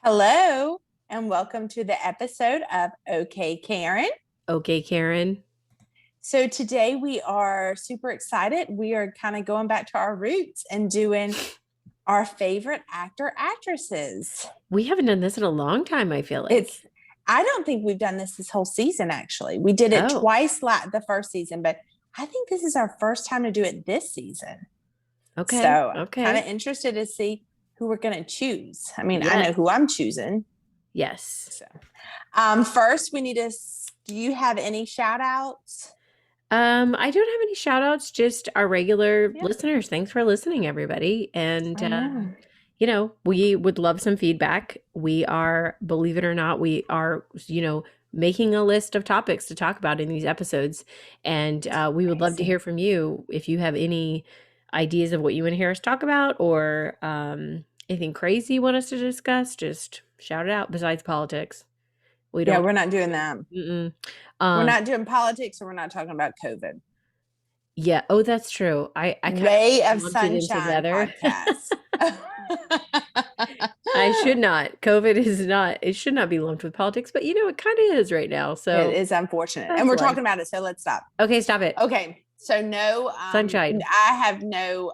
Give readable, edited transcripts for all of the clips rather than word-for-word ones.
Hello, and welcome to the episode of OK Karen. Okay, Karen. So, today we are super excited. We are kind of going back to our roots and doing our favorite actresses. We haven't done this in a long time, I feel like. I don't think we've done this whole season, actually. We did it Oh, twice the first season, but I think this is our first time to do it this season. okay. So, kind of Okay. interested to see who we're going to choose. I mean, I Yes. know who I'm choosing. Yes. So, first, we need to. Do you have any shout outs? I don't have any shout outs, just our regular Yeah, listeners. Thanks for listening, everybody. And I know. we would love some feedback. We are, believe it or not, we are, making a list of topics to talk about in these episodes. And we would love to hear from you if you have any ideas of what you want to hear us talk about or anything crazy you want us to discuss. Just shout it out besides politics. We Yeah, don't. we're not doing that. Mm-mm. We're Um, not doing politics, or we're not talking about COVID. yeah. Oh, that's true. I kind Ray of of lumped it in Sunshine together. podcast. I should not. COVID is not, it should not be lumped with politics, but it kind of is right now. It So is unfortunate. And that's we're life. talking about it, so let's stop. Okay, stop it. Okay. So no, Sunshine. I have no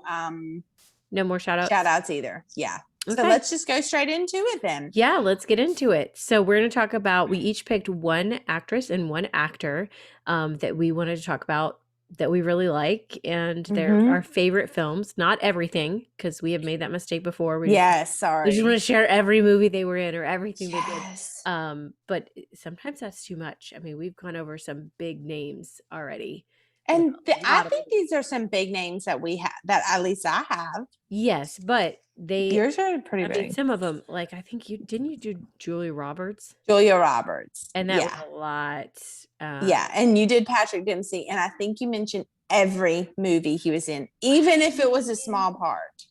No more shout outs. shout outs either. Yeah. So Okay. let's just go straight into it then. Yeah, let's get into it. So we're going to talk about, we each picked one actress and one actor that we wanted to talk about that we really like. And they're our favorite films, not everything, because we have made that mistake before. We just want to share every movie they were in or everything they did. But sometimes that's too much. I mean, we've gone over some big names already. And I think these are some big names that we have, that at least I have. Yes, but yours are pretty I big. mean, some of them, like I think you do Julia Roberts, and that was a lot. Yeah, and you did Patrick Dempsey, and I think you mentioned every movie he was in, even if it was a small part.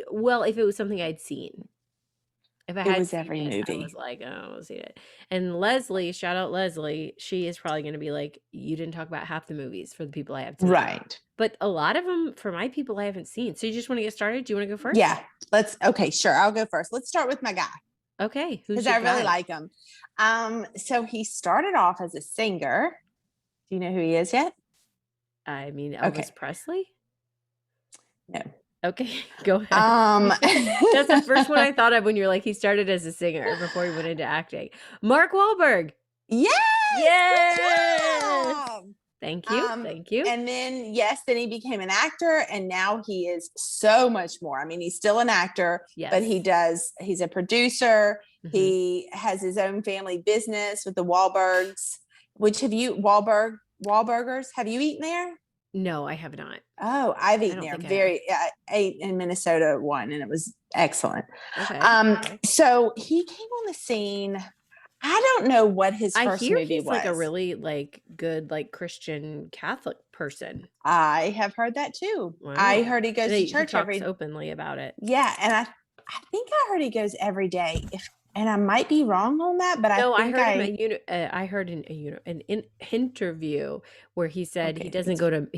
Well, if it was something I'd seen. If I it had was seen every it, movie. I was like, oh, I'll see it. And Leslie, shout out Leslie, she is probably going to be like, you didn't talk about half the movies for the people I have seen. Right. But a lot of them, for my people, I haven't seen. So you just want to get started? Do you want to go first? Yeah, okay, sure. I'll go first. Let's start with my guy. Okay. Because I really like him. So he started off as a singer. Do you know who he is yet? I mean, Elvis Presley? No. Okay, go ahead. That's the first one I thought of when you're like, he started as a singer before he went into acting. Mark Wahlberg. Yes. Yes. Thank you. Thank you. And then, then he became an actor, and now he is so much more. I mean, he's still an actor, but he's a producer. Mm-hmm. He has his own family business with the Wahlbergs, Wahlburgers. Have you eaten there? No, I have not. Oh, I've eaten there. I ate in Minnesota one, and it was excellent. Okay. So he came on the scene. I don't know what his first movie was. Like a really good Christian Catholic person. I have heard that too. Wow. I heard he goes to church openly about it. Yeah, and I think I heard he goes every day. And I might be wrong on that, but I heard in an interview where he said he doesn't go to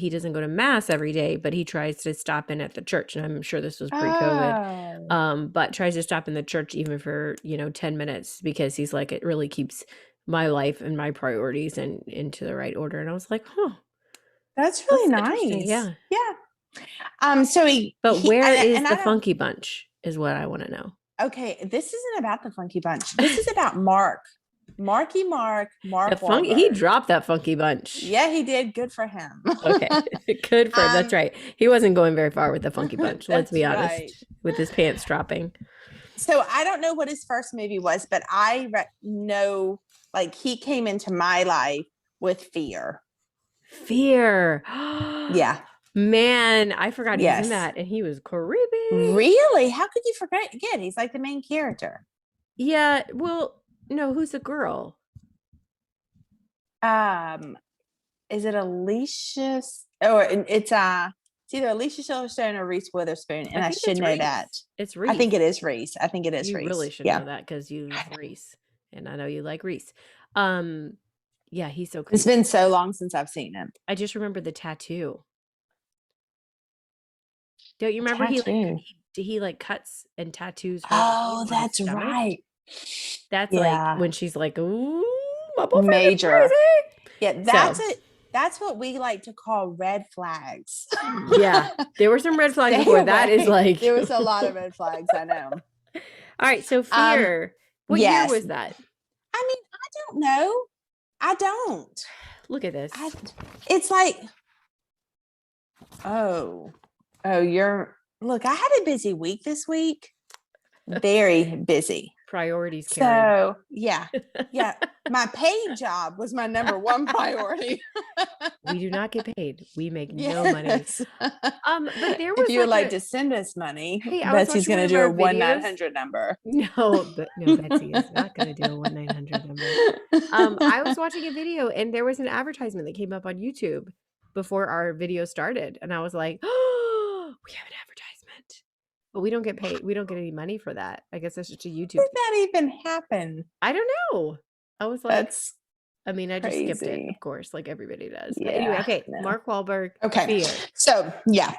mass every day, but he tries to stop in at the church. And I'm sure this was pre-COVID, but tries to stop in the church even for 10 minutes because he's like, it really keeps my life and my priorities into the right order. And I was like, that's really nice. Yeah. So where is the Funky Bunch is what I want to know. Okay, this isn't about the Funky Bunch. This is about Mark. Mark Wahlberg. He dropped that Funky Bunch. Yeah, he did. Good for him. Okay, good for him. That's right. He wasn't going very far with the Funky Bunch. Let's be honest, with his pants dropping. So I don't know what his first movie was, but I know he came into my life with Fear. Yeah. Man, I forgot he was in that, and he was creepy. Really? How could you forget? Again, he's like the main character. Yeah. Well, no. Who's the girl? Is it Alicia? Or it's either Alicia Silverstone or Reese Witherspoon, and I should know that. It's Reese. I think it is Reese. You really should know that because you love Reese, and I know you like Reese. Yeah, he's so creepy. It's been so long since I've seen him. I just remember the tattoo. Don't you remember he cuts and tattoos her? Oh, that's right. That's like Yeah. when she's like, "Ooh, my boyfriend is Major. crazy." Yeah, So, that's what we like to call red flags. yeah, there were some red flags Stay before. That is away. like, There was a lot of red flags, I know. all right. So Um, Fear. What year yes. was that? I mean, I don't know. I don't. Look at this. It's like, oh, look, I had a busy week this week. Very busy. Priorities, Karen. So yeah. My paid job was my number one priority. We do not get paid. We make no money. But there was if you would like like to send us money, hey, I was Betsy's watching one going to of do our a videos. 1-900 number. No, Betsy is not going to do a 1-900 number. I was watching a video and there was an advertisement that came up on YouTube before our video started, and I was like, "Oh, we have an advertisement." But we don't get paid. We don't get any money for that. I guess that's just a YouTube. How did that even happen? I don't know. I was like, That's I mean, I just skipped it, crazy. of course, like everybody does. Yeah, But anyway, okay, no. Mark Wahlberg. Okay. Fear. So, yeah.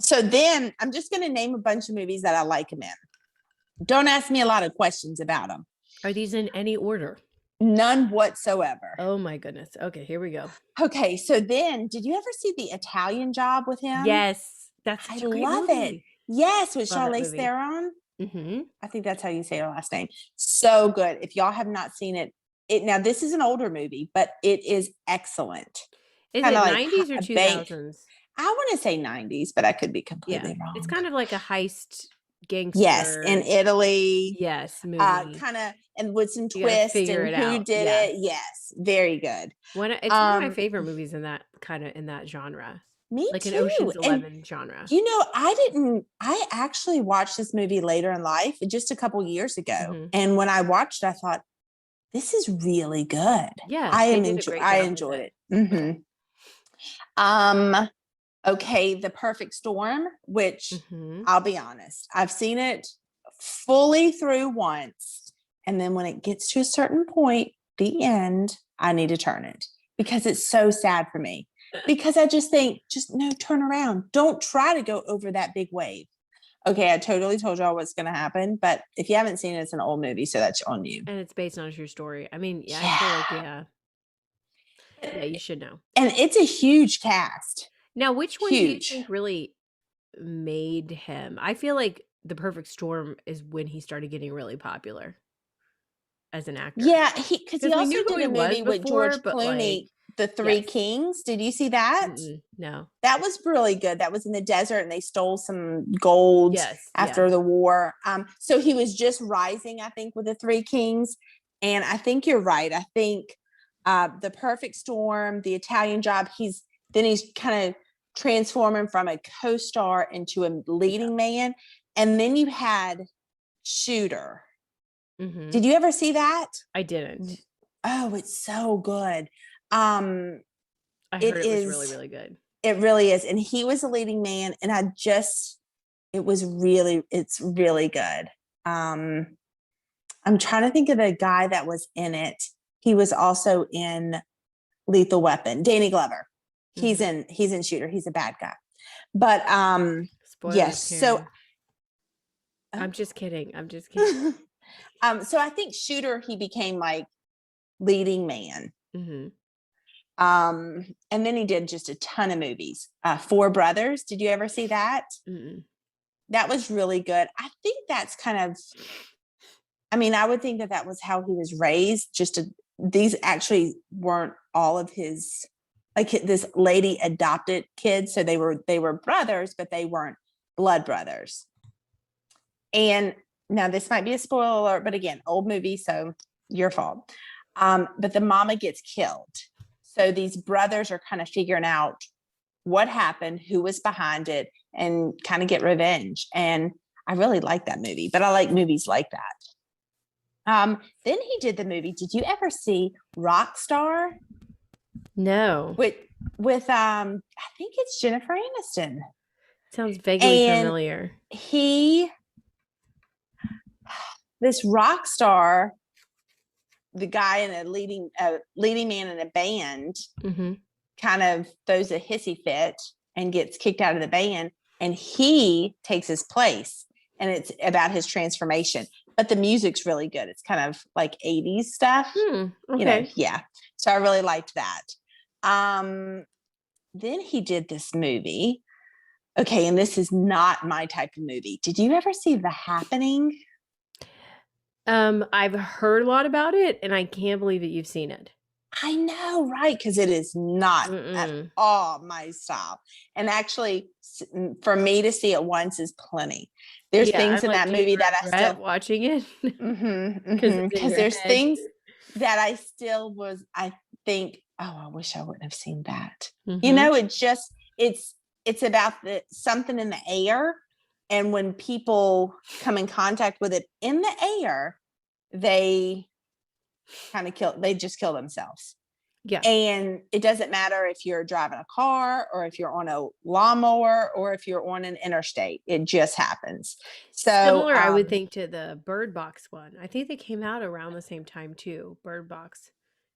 So then I'm just going to name a bunch of movies that I like him in. Don't ask me a lot of questions about them. Are these in any order? None whatsoever. Oh my goodness. Okay, here we go. Okay, so then did you ever see The Italian Job with him? Yes. That's such a great love movie. it. Yes, with Love that Charlize movie. Theron. Mm-hmm. I think that's how you say her last name. So good. If y'all have not seen it, now this is an older movie, but it is excellent. Is Kinda it like 90s or 2000s? I want to say 90s, but I could be completely wrong. It's kind of like a heist gangster. Yes, in Italy. Yes, movie. Kind of, and with some twists and who did it. Yes, very good. It's one of my favorite movies in that genre. Me like too. An Ocean's 11 genre. You know, I actually watched this movie later in life, just a couple years ago. Mm-hmm. And when I watched it, I thought, this is really good. Yeah, I enjoyed it. Mm-hmm. Okay, The Perfect Storm, which I'll be honest, I've seen it fully through once. And then when it gets to a certain point, the end, I need to turn it because it's so sad for me. Because I just think, no, turn around. Don't try to go over that big wave. Okay, I totally told y'all what's going to happen. But if you haven't seen it, it's an old movie, so that's on you. And it's based on a true story. I mean, I feel like, yeah, you should know. And it's a huge cast. Now, which one do you think really made him? I feel like The Perfect Storm is when he started getting really popular as an actor. Yeah, because he also did a movie with George Clooney, The Three Kings. Did you see that? No. That was really good. That was in the desert and they stole some gold after the war. So he was just rising, I think, with The Three Kings. And I think you're right. I think The Perfect Storm, The Italian Job, he's kind of transforming from a co-star into a leading man. And then you had Shooter. Mm-hmm. Did you ever see that? I didn't. Oh, it's so good. I heard it was really, really good. It really is. And he was a leading man. And it's really good. I'm trying to think of the guy that was in it. He was also in Lethal Weapon, Danny Glover. Mm-hmm. He's in Shooter. He's a bad guy. But spoilers, yes. Karen. So I'm just kidding. So I think Shooter, he became like leading man. Mm-hmm. And then he did just a ton of movies. Four Brothers. Did you ever see that? Mm-mm. That was really good. I think that's I would think that was how he was raised. These actually weren't all of his, like this lady adopted kids. So they were brothers, but they weren't blood brothers. And now this might be a spoiler alert, but again, old movie, so your fault. But the mama gets killed. So these brothers are kind of figuring out what happened, who was behind it, and kind of get revenge. And I really like that movie, but I like movies like that. Then he did the movie. Did you ever see Rockstar? No. With I think it's Jennifer Aniston. Sounds vaguely familiar. This rock star, the guy in a leading man in a band, kind of throws a hissy fit and gets kicked out of the band, and he takes his place, and it's about his transformation. but the music's really good. It's kind of like 80s stuff, Okay. Yeah. So I really liked that. Then he did this movie. Okay, and this is not my type of movie. Did you ever see The Happening? I've heard a lot about it, and I can't believe that you've seen it. I know, right? Because it is not at all my style. And actually, for me to see it once is plenty. There's things in that movie that I still watching it because there's things that I think, oh, I wish I wouldn't have seen that. It's about something in the air, and when people come in contact with it in the air, they just kill themselves. Yeah. And it doesn't matter if you're driving a car or if you're on a lawnmower or if you're on an interstate, it just happens. So similar, I would think, to the Bird Box one. I think they came out around the same time too. Bird Box.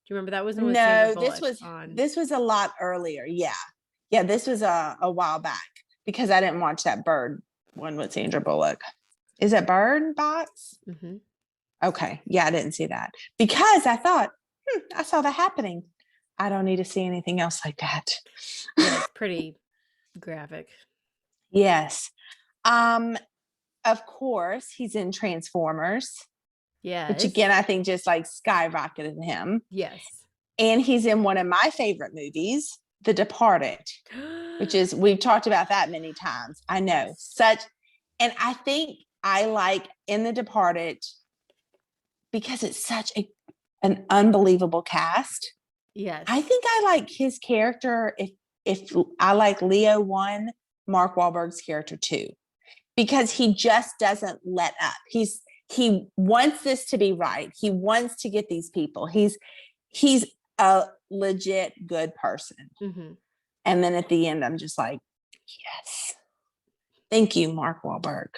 Do you remember that was the one with Sandra Bullock this was a lot earlier. Yeah, this was a while back because I didn't watch that Bird one with Sandra Bullock. Is it Bird Box? Mm-hmm. Okay. Yeah, I didn't see that because I thought, I saw The Happening. I don't need to see anything else like that. Yeah, it's pretty graphic. Yes. Of course, he's in Transformers. Yeah. Which again, I think just like skyrocketed him. Yes. And he's in one of my favorite movies, The Departed, which is, we've talked about that many times. I know. And I think I like in The Departed because it's such an unbelievable cast. Yes. I think I like his character. If I like Leo 1, Mark Wahlberg's character 2, because he just doesn't let up. He wants this to be right. He wants to get these people. He's a legit good person. Mm-hmm. And then at the end, I'm just like, yes. Thank you, Mark Wahlberg.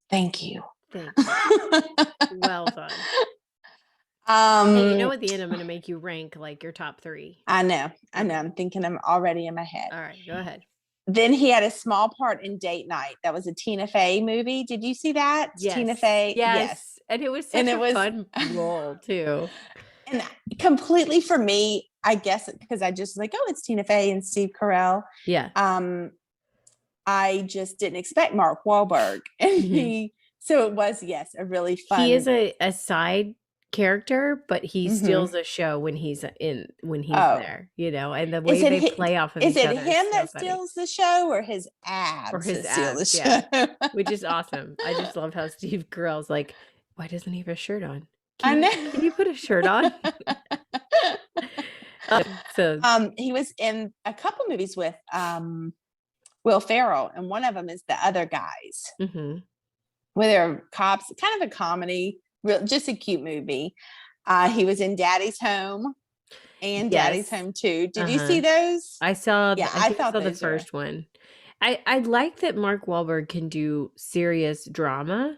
Thank you. Thank you. Well done. Hey, at the end, I'm going to make you rank like your top 3. I know. I'm thinking I'm already in my head. All right, go ahead. Then he had a small part in Date Night. That was a Tina Fey movie. Did you see that? Yes. Tina Fey. Yes. And it was such a fun role too. And completely for me, I guess because I just like, it's Tina Fey and Steve Carell. Yeah. I just didn't expect Mark Wahlberg. And so it was, a really fun. He is a side character, but he steals a show when he's there, and the way they play off of each other. Is it him that steals the show or his abs? Or his abs, yeah. Which is awesome. I just love how Steve Carell's like, why doesn't he have a shirt on? Can you put a shirt on? He was in a couple movies with Will Ferrell, and one of them is The Other Guys, where they're cops, kind of a comedy. Just a cute movie. He was in Daddy's Home and Daddy's Home 2. Did you see those? I saw. Yeah, I saw the first one. I like that Mark Wahlberg can do serious drama,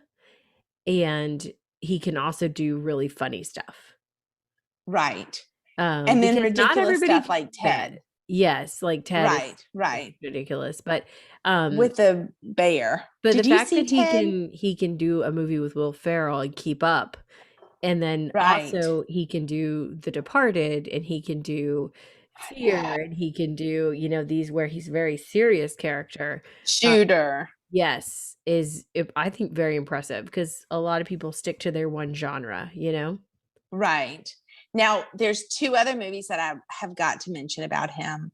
and he can also do really funny stuff. Right. And then ridiculous stuff like Ted. Yes, like Ted. Right. Ridiculous, but with the bear. But the fact that he can do a movie with Will Ferrell and keep up, and then also he can do The Departed, and he can do Fear, and he can do these where he's a very serious character. Shooter. Yes, is I think very impressive because a lot of people stick to their one genre. Right. Now, there's 2 other movies that I have got to mention about him.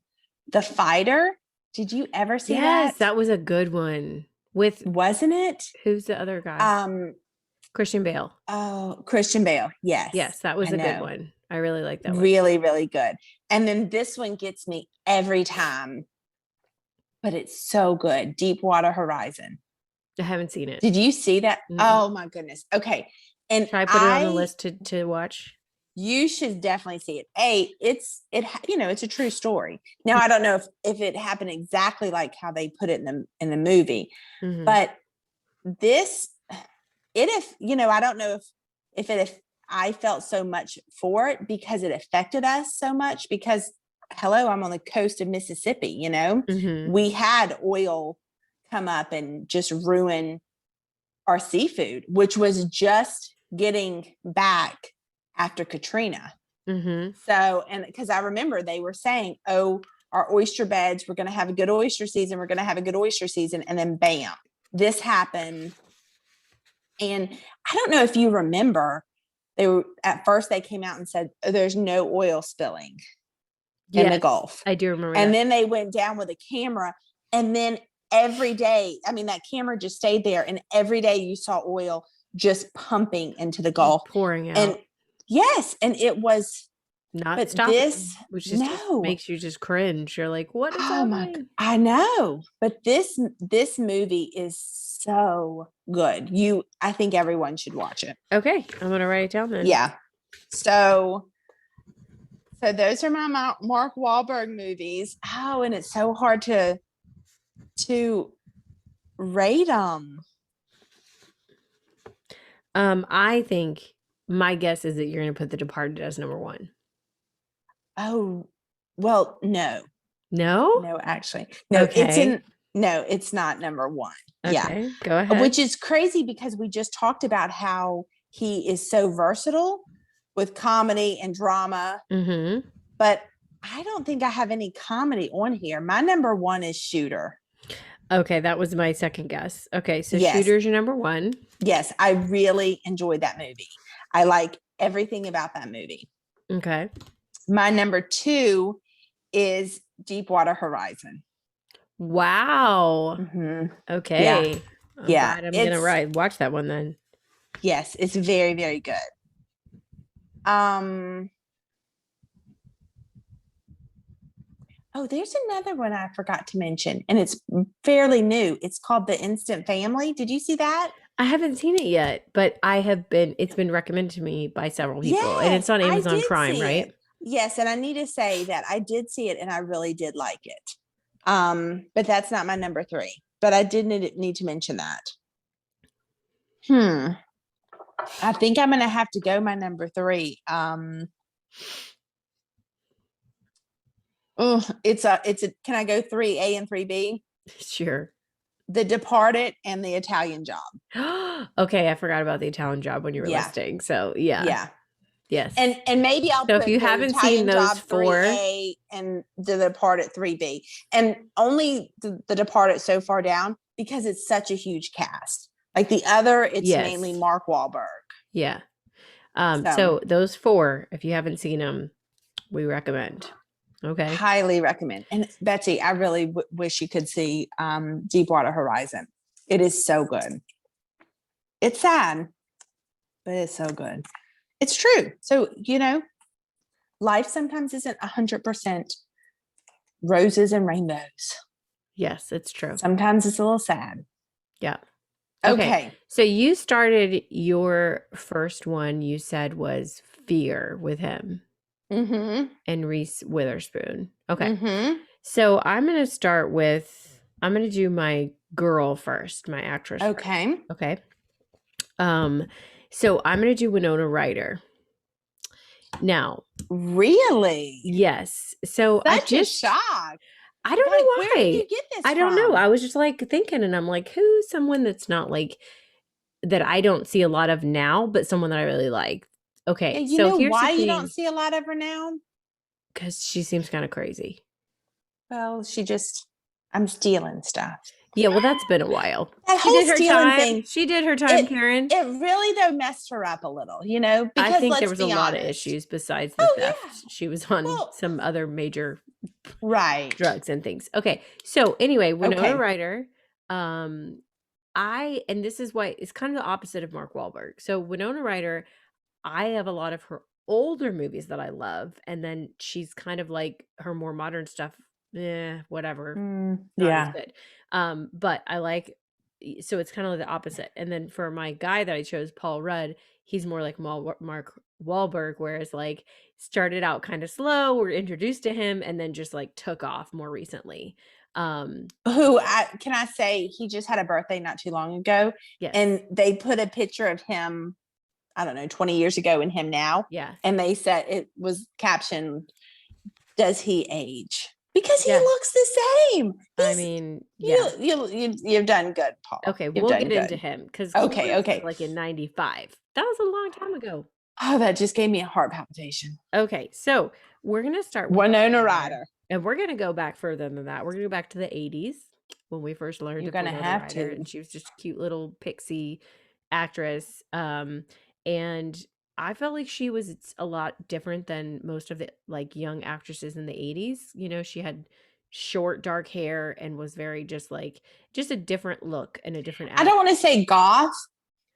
The Fighter. Did you ever see that? Yes, that was a good one. Wasn't it? Who's the other guy? Christian Bale. Oh, Christian Bale. Yes. Yes, that was a good one. I really like that one. Really, really good. And then this one gets me every time. But it's so good. Deepwater Horizon. I haven't seen it. Did you see that? Mm-hmm. Oh my goodness. Okay. And should I put it on the list to watch? You should definitely see it. It's a true story. Now, I don't know if it happened exactly like how they put it in the movie, but I don't know if I felt so much for it because it affected us so much because hello, I'm on the coast of Mississippi, we had oil come up and just ruin our seafood, which was just getting back after Katrina. So, and because I remember they were saying, oh, our oyster beds, we're going to have a good oyster season. We're going to have a good oyster season. And then bam, this happened. And I don't know if you remember, at first they came out and said, oh, there's no oil spilling in the Gulf. I do remember and that. then they went down with a camera, and then every day, I mean, that camera just stayed there, and every day you saw oil just pumping into the Gulf, pouring out. And yes, and it was not stopping, which just makes you just cringe. You're like, what is happening? I know, but this movie is so good. I think everyone should watch it. Okay, I'm gonna write it down then. Yeah. So those are my Mark Wahlberg movies. Oh, and it's so hard to rate them. I think my guess is that you're going to put The Departed as number 1. Oh, well, no, actually, no. Okay. It's not number 1. Okay, yeah, go ahead. Which is crazy because we just talked about how he is so versatile with comedy and drama. But I don't think I have any comedy on here. My number 1 is Shooter. Okay, that was my second guess. Okay, so Shooter's your number 1. Yes, I really enjoyed that movie. I like everything about that movie. Okay. My number 2 is Deepwater Horizon. Wow. Okay. Yeah. I'm gonna watch that one then. Yes, it's very, very good. Oh, there's another one I forgot to mention, and it's fairly new. It's called The Instant Family. Did you see that? I haven't seen it yet, but it's been recommended to me by several people, and it's on Amazon Prime, right? Yes, and I need to say that I did see it, and I really did like it. But that's not my number 3. But I did need to mention that. I think I'm going to have to go my number 3. It's a. Can I go 3A and 3B? Sure. The Departed and The Italian Job. Okay, I forgot about The Italian Job when you were listing. So yeah. Yes. And maybe I'll put if you haven't seen those 4 3A and The Departed 3B. And only the Departed so far down because it's such a huge cast. Like the other, it's mainly Mark Wahlberg. Yeah. So those 4, if you haven't seen them, we recommend. Okay. Highly recommend. And Betsy, I really wish you could see Deepwater Horizon. It is so good. It's sad, but it's so good. It's true. So, life sometimes isn't 100% roses and rainbows. Yes, it's true. Sometimes it's a little sad. Yeah. Okay. So you started your first one, you said, was Fear with him. And Reese Witherspoon. Okay. So I'm going to do my girl first, my actress. Okay. First. Okay. So I'm going to do Winona Ryder. Now. Really? Yes. So Such a shock. I don't know why. Where did you get this I don't know. I was just like thinking, and I'm like, who's someone that's not like, that I don't see a lot of now, but someone that I really like. Okay, you know why you don't see a lot of her now? Because she seems kind of crazy. Well, I'm stealing stuff. Yeah, well, that's been a while. That whole stealing thing. She did her time, Karen. It really, though, messed her up a little, because I think there was a lot of issues besides the theft. Yeah. She was on some other major drugs and things. Okay, so anyway, Winona Ryder, and this is why it's kind of the opposite of Mark Wahlberg. So Winona Ryder, I have a lot of her older movies that I love, and then she's kind of like her more modern stuff. Whatever. Not as good. But I like, so it's kind of like the opposite. And then for my guy that I chose, Paul Rudd, he's more like Mark Wahlberg, whereas like started out kind of slow, we're introduced to him, and then just like took off more recently. Can I say he just had a birthday not too long ago? Yes. And they put a picture of him, I don't know, 20 years ago and him now. Yeah. And they said it was captioned, "Does he age?" because he looks the same. I mean, yeah. You've done good, Paul. Okay, we'll get into him because okay. like in 95. That was a long time ago. Oh, that just gave me a heart palpitation. Okay, so we're gonna start with Winona Ryder. And we're gonna go back further than that. We're gonna go back to the 80s when we first learned of Winona Ryder, and she was just a cute little pixie actress. And I felt like she was a lot different than most of the like young actresses in the 80s. You know, she had short dark hair and was very just a different look and a different I don't want to say goth,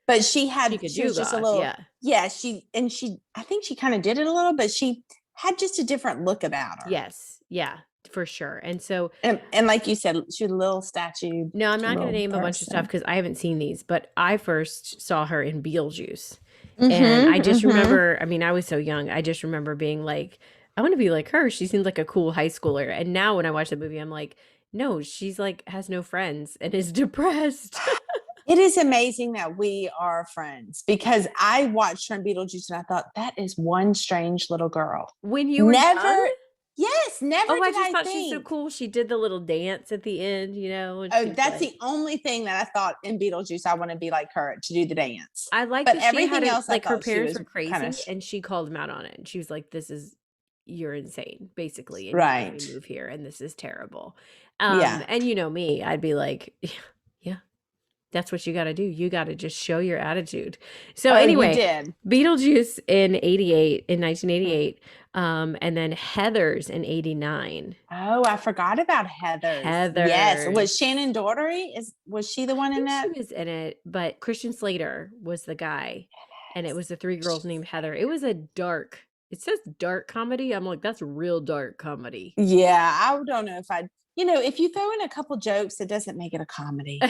but she was just a little I think she kind of did it a little, but she had just a different look about her. Yes, yeah, for sure. And so and like you said, she was a little statue. No, I'm not going to name a bunch of stuff because I haven't seen these, but I first saw her in Beetlejuice. And I just remember, I mean, I was so young. I just remember being like, I want to be like her. She seems like a cool high schooler. And now when I watch the movie, I'm like, no, she's like, has no friends and is depressed. It is amazing that we are friends because I watched her in Beetlejuice and I thought, that is one strange little girl. When you were young? Yes, never. Oh, I just thought she's so cool. She did the little dance at the end, you know. Oh, that's the only thing that I thought in Beetlejuice. I want to be like her to do the dance. I like, but everything else, like her parents were crazy, and she called them out on it. And she was like, "This is you're insane, basically, and right? You move here, and this is terrible." And you know me, I'd be like, "Yeah, that's what you got to do. You got to just show your attitude." So anyway, Beetlejuice in 1988. And then Heathers in 89. Oh, I forgot about Heathers. Yes. Was Shannon Daugherty? Was she the one in that? She was in it, but Christian Slater was the guy. And it was the three girls named Heather. It was it says dark comedy. I'm like, that's real dark comedy. Yeah. I don't know if you throw in a couple jokes, it doesn't make it a comedy.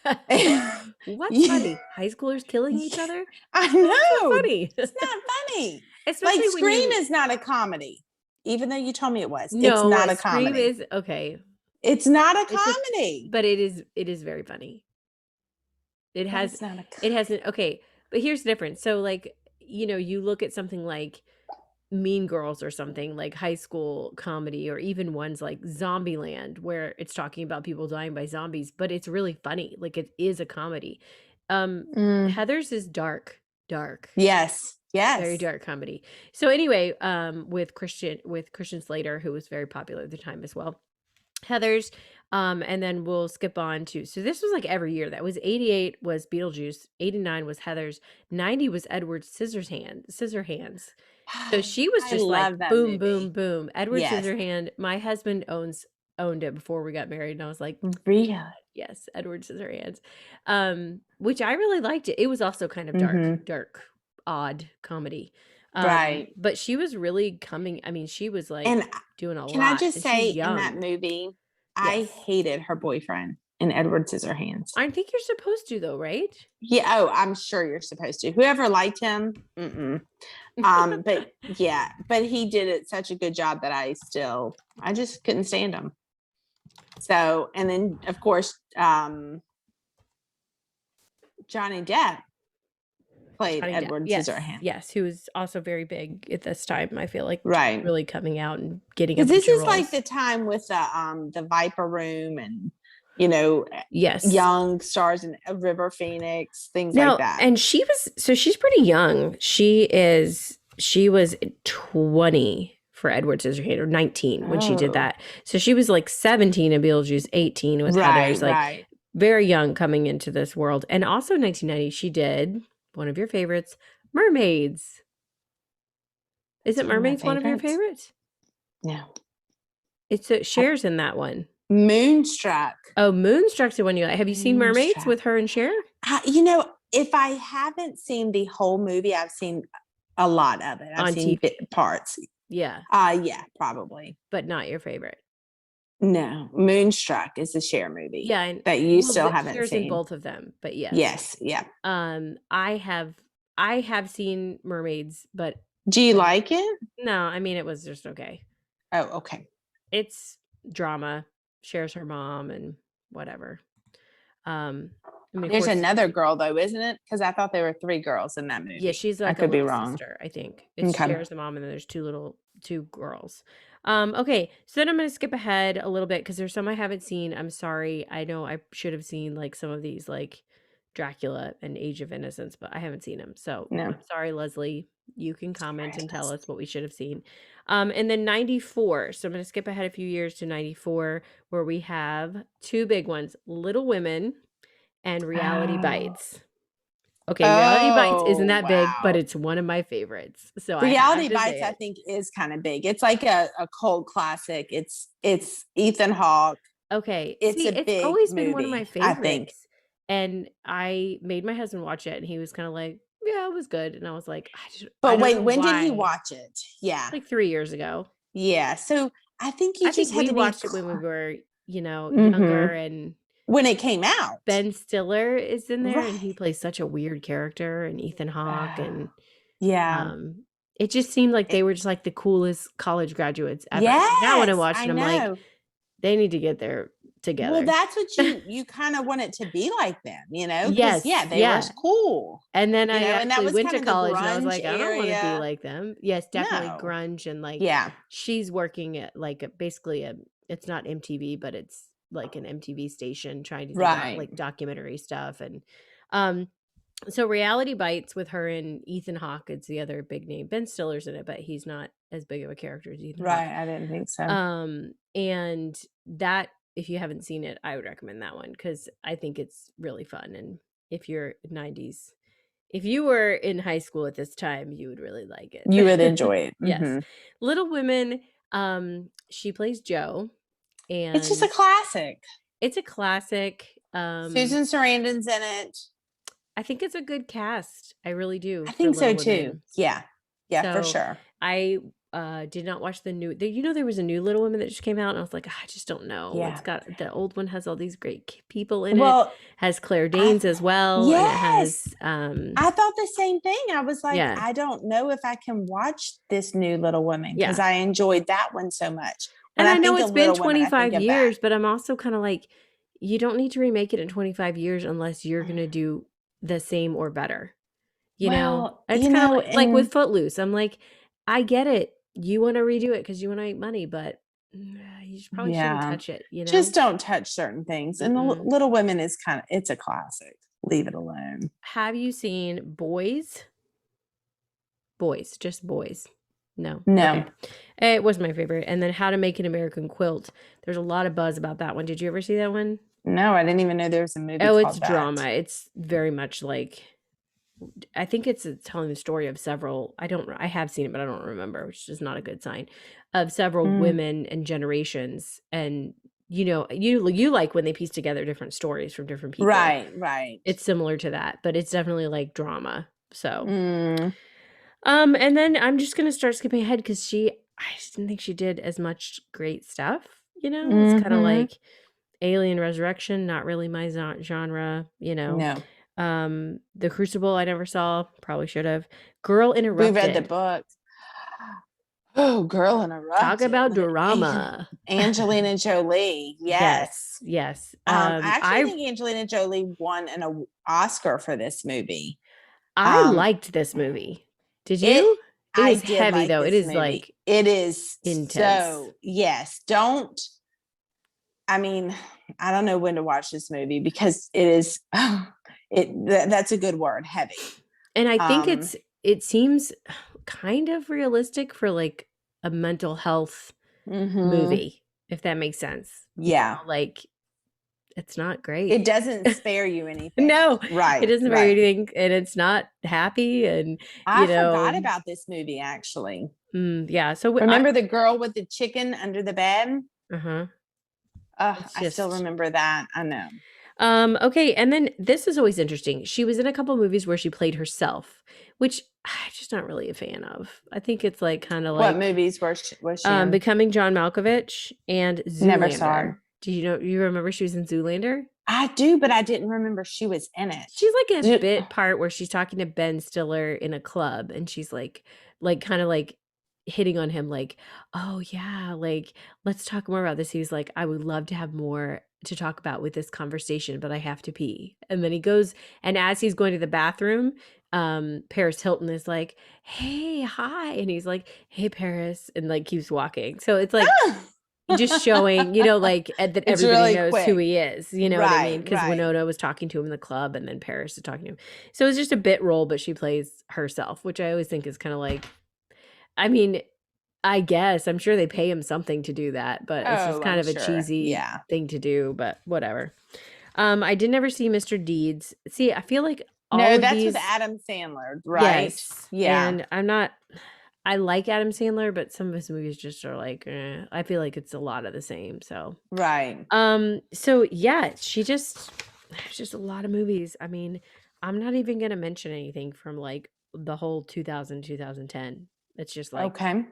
What's funny? High schoolers killing each other? I know. It's not funny. It's not funny. Especially like Scream is not a comedy, even though you told me it was. No, it's not a comedy. Scream is okay. It's not a comedy, but it is very funny. It hasn't. Okay, but here's the difference. So, like, you know, you look at something like Mean Girls or something like high school comedy, or even ones like Zombieland, where it's talking about people dying by zombies, but it's really funny. Like, it is a comedy. Heathers is dark. Yes. Very dark comedy. So anyway, with Christian Slater, who was very popular at the time as well. Heathers, and then we'll skip on to, so this was like every year. That was 88 was Beetlejuice, 89 was Heathers, 90 was Edward Scissorhands. So she was just like boom, boom, boom. Edward Scissorhand. My husband owned it before we got married, and I was like, really? Yes, Edward Scissorhands. Which I really liked it. It was also kind of dark, odd comedy. Right. But she was really coming. I mean, she was like doing a lot. Can I just say, in that movie, I hated her boyfriend in Edward Scissorhands. I think you're supposed to, though, right? Yeah. Oh, I'm sure you're supposed to. Whoever liked him. But yeah, but he did it such a good job that I just couldn't stand him. So, and then of course, Johnny Depp played Edward Scissorhands. Yes, who was also very big at this time. I feel like really coming out and getting. Because this is like the time with the Viper Room and young stars in River Phoenix, things like that. And she's pretty young. She was 20 for Edward Scissorhands, or 19 when she did that. So she was like 17 in Beetlejuice, 18 with Heathers, like very young coming into this world. And also 1990, she did one of your favorites, Mermaids. Is it Mermaids one of your favorites? No. It's Cher's in that one. Moonstruck. Oh, Moonstruck's the one you like. Have you seen Mermaids with her and Cher? If I haven't seen the whole movie, I've seen a lot of it. I've seen parts. Yeah. Yeah, probably. But not your favorite. No, Moonstruck is a Cher movie. Yeah, that you still haven't Cher's seen. In both of them, but yes. Yes, yeah. I have seen Mermaids, but do you like it? No, I mean, it was just okay. Oh, okay. It's drama. Cher's her mom and whatever. I mean, of There's course, another girl though, isn't it? Because I thought there were 3 girls in that yeah, movie. she's I like a could be little wrong. sister, I think. It Okay. shares the mom, and then there's two girls. Okay, so then I'm gonna skip ahead a little bit because there's some I haven't seen. I'm sorry. I know I should have seen like some of these, like Dracula and Age of Innocence, but I haven't seen them. So No. I'm sorry, Leslie. You can comment Sorry, and tell Leslie. us what we should have seen. And then 94. So I'm gonna skip ahead a few years to 94, where we have two big ones: Little Women and Reality Oh. Bites. Okay, Reality Bites isn't Oh, that big, but wow. it's one of my favorites. So I have Reality to Bites, say I it. think, is kind of big. It's like a cult classic. It's Ethan Hawke. Okay. It's See, a it's big always been one of my movie, I think. favorites. And I made my husband watch it, and he was kind of like, yeah, it was good. And I was like, I But don't wait, know when did he why. watch it? Yeah. Like 3 years ago. Yeah. So I think you I just think had we to be watched it when we were, hmm younger, and when it came out. Ben Stiller is in there, and he Right. plays such a weird character, and Ethan Hawke, and Yeah. um it just seemed like It- they were just like the coolest college graduates ever. Now when I yes, watch I it, I'm like, know. they need to get their Well, together. that's what you kind of want it to be like them, because Yes, yeah, they were yeah. cool, And then I and that actually was went kind to of the college, and I was grunge like, I don't wanna be area. like them. Yes, definitely No. grunge, and, like, Yeah. she's working at, like, basically it's not MTV, but it's like an MTV station trying to do Right. like, documentary stuff, and, um, so Reality Bites with her and Ethan Hawke, it's the other big name. Ben Stiller's in it, but he's not as big of a character as Ethan Hawke. Right. I didn't think so. And that, if you haven't seen it, I would recommend that one because I think it's really fun. And if you're 90s, if you were in high school at this time, you would really like You would it. enjoy it. Yes. Little Women, she plays Jo, It's just a and classic. it's a classic. Susan Sarandon's in it. I think it's a good cast. I really do I for think so Little too. Women. Yeah. Yeah, for So sure. I did not watch the new. There was a new Little Women that just came out, and I was like, "Ah, I just don't know. It's Yeah. got the old one has all these great people in it. Well, Has Claire I Danes as well, and it has yes. I thought the same thing. I was like, yeah, I don't know if I can watch this new Little Women because yeah. I enjoyed that one so much. When And I I know think it's of been Little Women, I think 25 of that. years, but I'm also kind of like, you don't need to remake it in 25 years unless you're gonna do the same or better. Well, It's kind of like with Footloose. I'm like, I get it. You want to redo it because you want to make money, but you probably shouldn't yeah, touch it, just don't touch certain things. And Mm-mm. Little Women is it's a classic. Leave it alone. Have you seen Boys? Boys, just Boys. No. No, Okay. It was my favorite. And then How to Make an American Quilt. There's a lot of buzz about that one. Did you ever see that one? no, I didn't even know there was a movie Oh, it's called that. drama. It's very much like, I think it's telling the story of several, I have seen it, but I don't remember, which is not a good sign, of several women and generations. And you like when they piece together different stories from different people. Right. It's similar to that, but it's definitely like drama. So, and then I'm just gonna start skipping ahead because I just didn't think she did as much great stuff. It's kind of like Alien Resurrection, not really my genre. No, The Crucible I never saw, probably should have. Girl we read the Interrupted. book. Oh, Girl Talk Interrupted about with drama. Angelina Jolie. Yes. Yes. I actually think Angelina Jolie won an Oscar for this movie. I liked this movie. Did It you? It I is did heavy like though. It this is movie. like It is intense. so yes. I mean, I don't know when to watch this movie because it is that's a good word, heavy. And I think it seems kind of realistic for like a mental health movie, if that makes sense. Yeah. Like it's not great. It doesn't spare you anything. No, right. It doesn't spare you anything, and it's not happy. And I forgot about this movie actually. Yeah. So remember the girl with the chicken under the bed? I still remember that. I know. Okay, and then this is always interesting. She was in a couple movies where she played herself, which I'm just not really a fan of. I think it's like kind of like what movies was she in? Becoming John Malkovich and Zoolander. Never saw her. Do you remember she was in Zoolander? I do, but I didn't remember she was in it. She's like a bit part where she's talking to Ben Stiller in a club, and she's like kind of like hitting on him like, oh yeah, like let's talk more about this. He's like, I would love to have more to talk about with this conversation, but I have to pee. And then he goes, and as he's going to the bathroom, Paris Hilton is like, hey, hi. And he's like, hey, Paris, and like keeps walking. So it's like just showing, like that It's everybody really knows who quick. he is. You know what I mean? Right, Because right. Winona was talking to him in the club, and then Paris is talking to him. So it's just a bit role, but she plays herself, which I always think is kind of like, I mean, I guess I'm sure they pay him something to do that, but it's just Oh, kind I'm of a sure. cheesy Yeah. thing to do, but whatever. I did never see Mr. Deeds. See, I feel like all No, of that's with these, Adam Sandler, right? yes, Yeah. and I like Adam Sandler, but some of his movies just are like, I feel like it's a lot of the same. So, Right. so yeah, there's just a lot of movies. I mean, I'm not even gonna mention anything from like the whole 2010. It's just like Okay.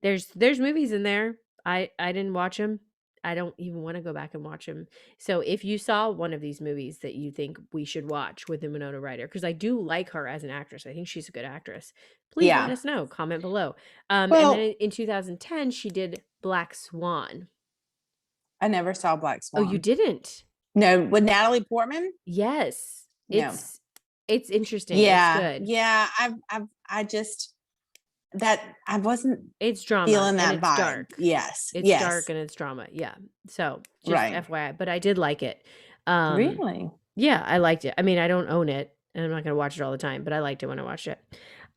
there's movies in there. I didn't watch them. I don't even want to go back and watch them. So if you saw one of these movies that you think we should watch with the Winona Ryder, because I do like her as an actress, I think she's a good actress. Please let Yeah. us know. Comment below. And then Well, in 2010, she did Black Swan. I never saw Black Oh, you Swan. didn't? No, with Natalie Portman? Yes. No. It's interesting. It's Yeah. good. Yeah. I just that I wasn't It's drama feeling and that it's vibe. dark. Yes. It's dark Yes. and it's drama. Yeah. So just Right. FYI, but I did like it. Um, Really? yeah, I liked it. I mean, I don't own it and I'm not going to watch it all the time, but I liked it when I watched it.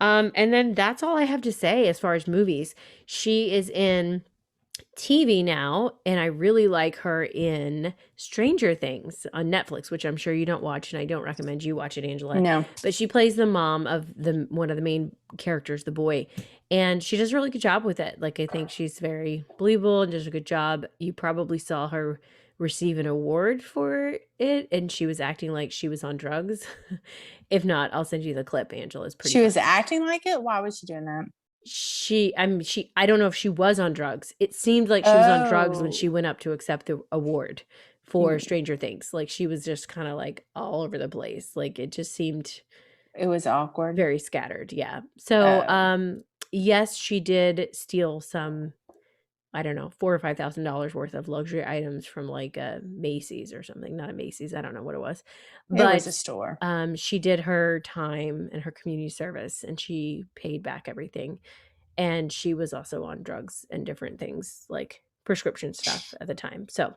And then that's all I have to say as far as movies. She is in TV now, and I really like her in Stranger Things on Netflix, which I'm sure you don't watch, and I don't recommend you watch it, Angela. No. But she plays the mom of one of the main characters, the boy, and she does a really good job with it. Like I think she's very believable and does a good job. You probably saw her receive an award for it, and she was acting like she was on drugs. If not, I'll send you the clip. Angela's pretty She was funny. acting like it? Why was she doing that? I don't know if she was on drugs. It seemed like she was on drugs when she Oh. went up to accept the award for Stranger Things. Like she was just kind of like all over the place. Like it just seemed It was awkward. very scattered. Yeah. So, Oh. yes, she did steal some, I don't know, $4,000 or $5,000 worth of luxury items from like a Macy's or something. Not a Macy's. I don't know what it was, It was a but store. she did her time and her community service, and she paid back everything. And she was also on drugs and different things like prescription stuff at the time. So,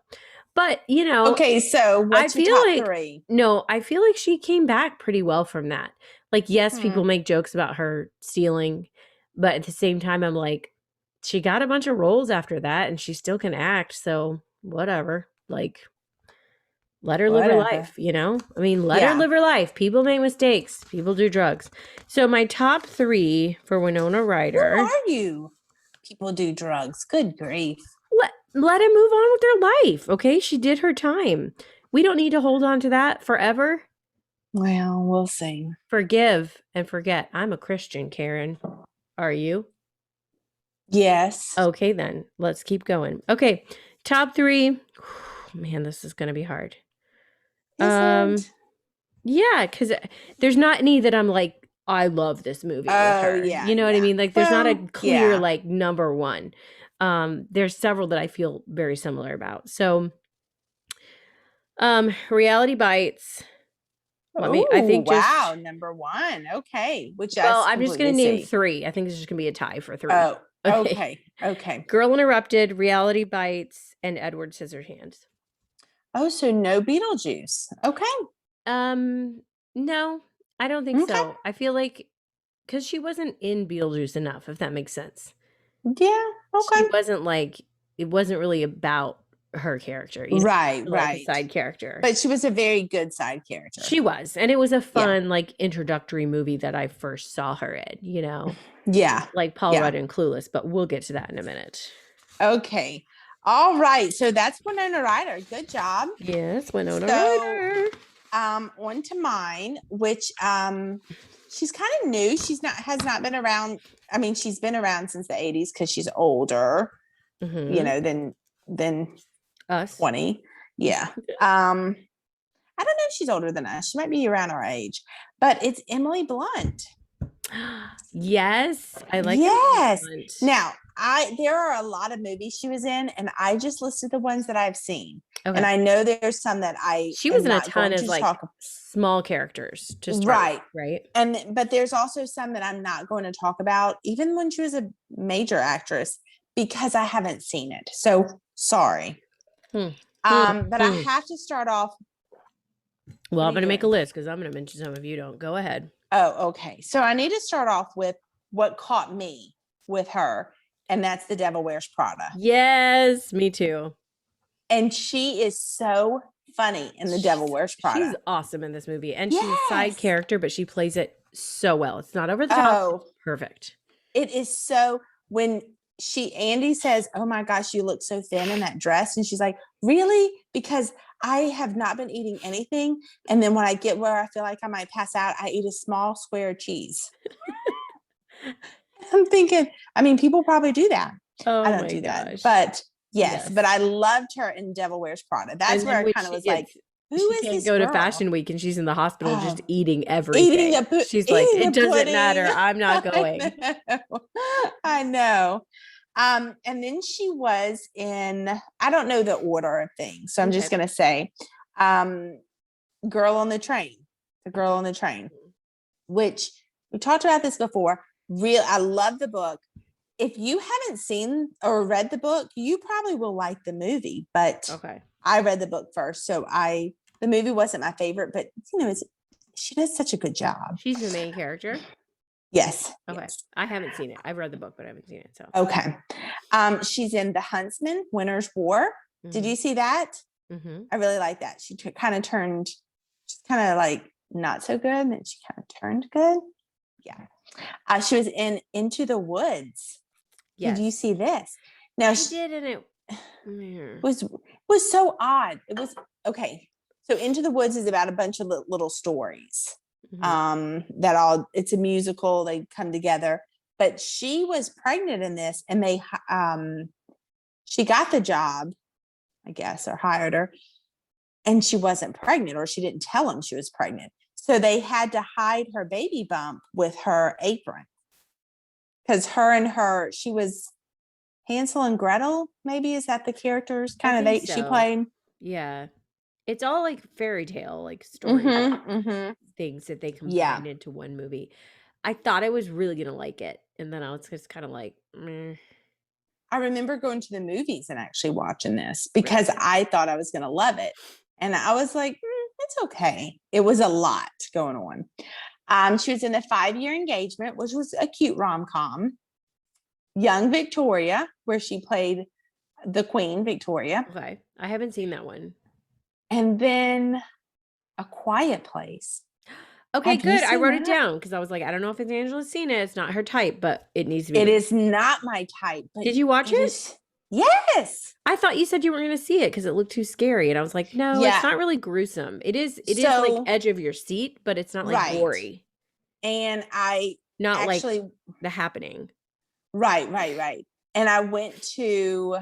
but Okay, so I what's your feel top like, 3? no, I feel like she came back pretty well from that. Like, yes, people make jokes about her stealing, but at the same time, I'm like, she got a bunch of roles after that and she still can act. So, whatever. Like, let her live her Whatever. life, I mean, let her Yeah. live her life. People make mistakes. People do drugs. So my top 3 for Winona Ryder. Who are you? People do drugs. Good grief. Let him move on with their life. Okay. She did her time. We don't need to hold on to that forever. Well, we'll see. Forgive and forget. I'm a Christian, Karen. Are you? Yes. Okay, then let's keep going. Okay. Top 3. Man, this is going to be hard. Isn't? Yeah, because there's not any that I'm like, I love this movie with her. Yeah. You know what I mean? Like, there's not a clear, yeah. like, number one. There's several that I feel very similar about. So, Reality Bites. Wow, number 1. Okay, which I'm just going to name see. 3. I think it's just going to be a tie for 3. Oh, okay. Girl Interrupted, Reality Bites, and Edward Scissorhands. Oh, so no Beetlejuice. Okay. No, I don't think so. I feel like because she wasn't in Beetlejuice enough, if that makes sense. Yeah. Okay. She wasn't like, it wasn't really about her character, right, like a side character. But she was a very good side character. She was, and it was a fun like introductory movie that I first saw her in. Yeah, like Paul Rudd and Clueless. But we'll get to that in a minute. Okay. All right. So that's Winona Ryder. Good job. Yes, Winona Ryder. On to mine, which she's kind of new. Has not been around. I mean, she's been around since the 80s because she's older, than us. 20. Yeah. I don't know if she's older than us. She might be around our age, but it's Emily Blunt. Yes, I like Emily Yes. Blunt. Now, there are a lot of movies she was in, and I just listed the ones that I've seen. Okay. And I know there's some that I She am was in a not ton going of to like talk. small characters to start, right? But there's also some that I'm not going to talk about, even when she was a major actress, because I haven't seen it. So sorry. But I have to start off. Well, I'm going to make a list because I'm going to mention some if you don't. Go ahead. Oh, okay. So I need to start off with what caught me with her, and that's The Devil Wears Prada. Yes, me too. And she is so funny in The Devil Wears Prada. She's awesome in this movie. And she's a side character, but she plays it so well. It's not over the top. Oh, perfect. It is so, when Andy says, "Oh my gosh, you look so thin in that dress." And she's like, "Really? Because I have not been eating anything. And then when I get where I feel like I might pass out, I eat a small square of cheese." I'm thinking, I mean, people probably do that. I don't do that. But yes, but I loved her in Devil Wears Prada. That's where I kind of was like, who is this girl? Go to Fashion Week and she's in the hospital just eating everything. She's like, it doesn't matter. I'm not going. I know. And then she was in, I don't know the order of things, so I'm just going to say, Girl on the Train, The Girl on the Train, which we talked about this before. I love the book. If you haven't seen or read the book, you probably will like the movie, but I read the book first. So the movie wasn't my favorite, but she does such a good job. She's the main character. Yes. Okay. Yes. I haven't seen it. I've read the book, but I haven't seen it. So okay. She's in The Huntsman, Winter's War. Mm-hmm. Did you see that? Mm-hmm. I really like that. She kind of turned, she's kind of like not so good, and then she kind of turned good. Yeah. She was in Into the Woods. Yes. Did you see this? Now I did, and it was so odd. It was okay. So Into the Woods is about a bunch of little stories. Mm-hmm. It's a musical. They come together, but she was pregnant in this, and she got the job, I guess, or hired her, and she wasn't pregnant, or she didn't tell them she was pregnant. So they had to hide her baby bump with her apron, because she was Hansel and Gretel. Maybe is that the characters kind of she played? Yeah. It's all like fairy tale, like story things that they combined into one movie. I thought I was really going to like it. And then I was just kind of like, meh. I remember going to the movies and actually watching this because I thought I was going to love it. And I was like, it's okay. It was a lot going on. She was in The 5-Year Engagement, which was a cute rom-com. Young Victoria, where she played the Queen, Victoria. Okay. I haven't seen that one. And then A Quiet Place. Okay, good. I wrote it down because I was like, I don't know if Angela's seen it. It's not her type, but it needs to be. It is not my type. But did you watch it? Yes. I thought you said you weren't going to see it because it looked too scary. And I was like, no, it's not really gruesome. It is like edge of your seat, but it's not like gory. And not actually like The Happening. Right. And I went to